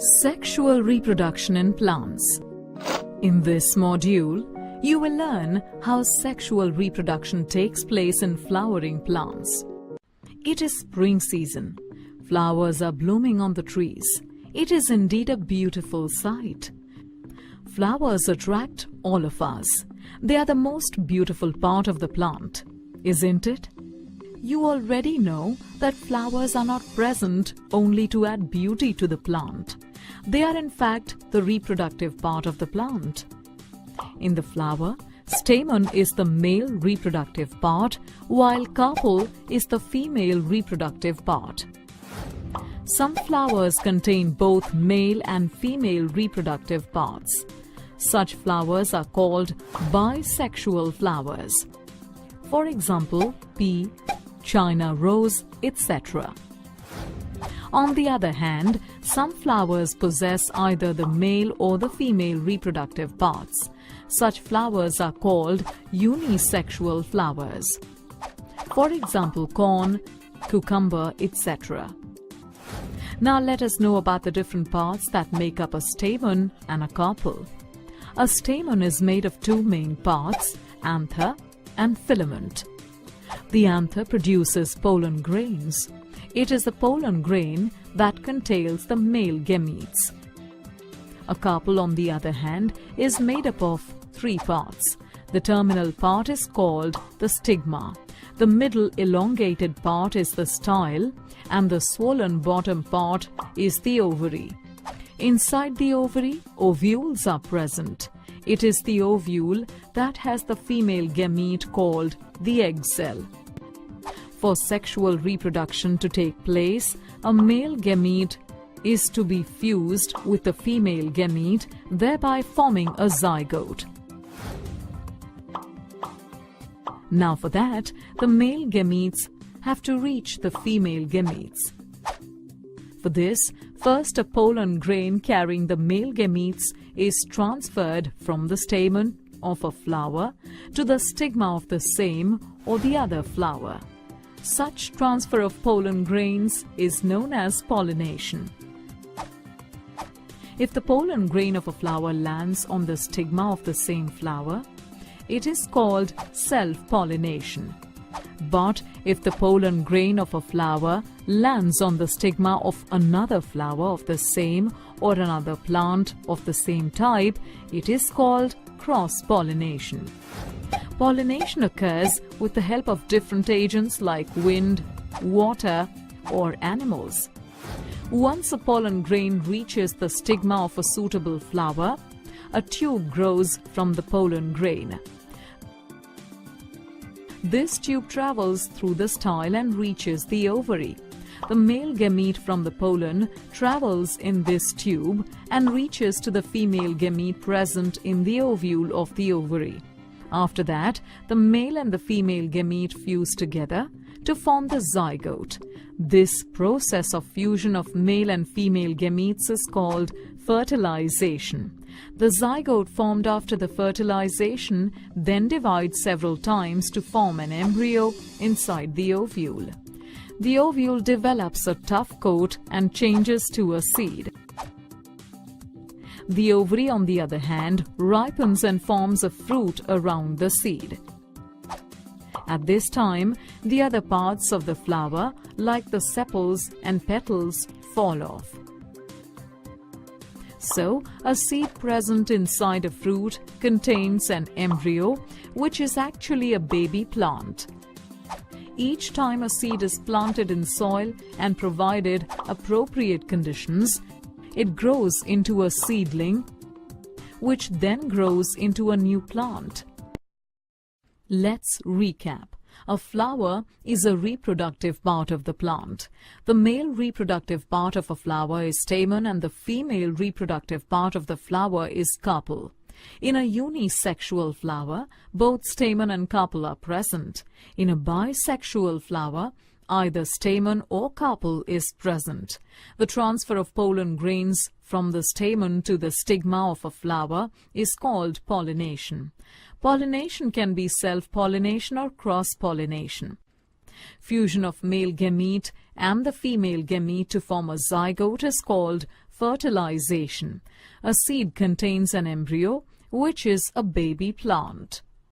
Sexual reproduction in plants. In this module, you will learn how sexual reproduction takes place in flowering plants. It is spring season. Flowers are blooming on the trees. It is indeed a beautiful sight. Flowers attract all of us. They are the most beautiful part of the plant, isn't it? You already know that flowers are not present only to add beauty to the plant. They are in fact the reproductive part of the plant. In the flower, stamen is the male reproductive part, while carpel is the female reproductive part. Some flowers contain both male and female reproductive parts. Such flowers are called bisexual flowers. For example, pea, China rose, etc. On the other hand, some flowers possess either the male or the female reproductive parts. Such flowers are called unisexual flowers. For example, corn, cucumber, etc. Now let us know about the different parts that make up a stamen and a carpel. A stamen is made of two main parts, anther and filament. The anther produces pollen grains. It is the pollen grain that contains the male gametes. A carpel, on the other hand, is made up of three parts. The terminal part is called the stigma. The middle elongated part is the style, and the swollen bottom part is the ovary. Inside the ovary, ovules are present. It is the ovule that has the female gamete called the egg cell. For sexual reproduction to take place, a male gamete is to be fused with the female gamete, thereby forming a zygote. Now for that, the male gametes have to reach the female gametes. For this, first a pollen grain carrying the male gametes is transferred from the stamen of a flower to the stigma of the same or the other flower. Such transfer of pollen grains is known as pollination. If the pollen grain of a flower lands on the stigma of the same flower, it is called self-pollination. But if the pollen grain of a flower lands on the stigma of another flower of the same or another plant of the same type, it is called cross-pollination. Pollination occurs with the help of different agents like wind, water, or animals. Once a pollen grain reaches the stigma of a suitable flower, a tube grows from the pollen grain. This tube travels through the style and reaches the ovary. The male gamete from the pollen travels in this tube and reaches to the female gamete present in the ovule of the ovary. After that, the male and the female gamete fuse together to form the zygote. This process of fusion of male and female gametes is called fertilization. The zygote formed after the fertilization then divides several times to form an embryo inside the ovule. The ovule develops a tough coat and changes to a seed. The ovary, on the other hand, ripens and forms a fruit around the seed. At this time, the other parts of the flower, like the sepals and petals, fall off. So, a seed present inside a fruit contains an embryo, which is actually a baby plant. Each time a seed is planted in soil and provided appropriate conditions, it grows into a seedling, which then grows into a new plant. Let's recap. A flower is a reproductive part of the plant. The male reproductive part of a flower is stamen and the female reproductive part of the flower is carpel. In a unisexual flower, both stamen and carpel are present. In a bisexual flower, either stamen or carpel is present. The transfer of pollen grains from the stamen to the stigma of a flower is called pollination. Pollination can be self-pollination or cross-pollination. Fusion of male gamete and the female gamete to form a zygote is called fertilization. A seed contains an embryo, which is a baby plant.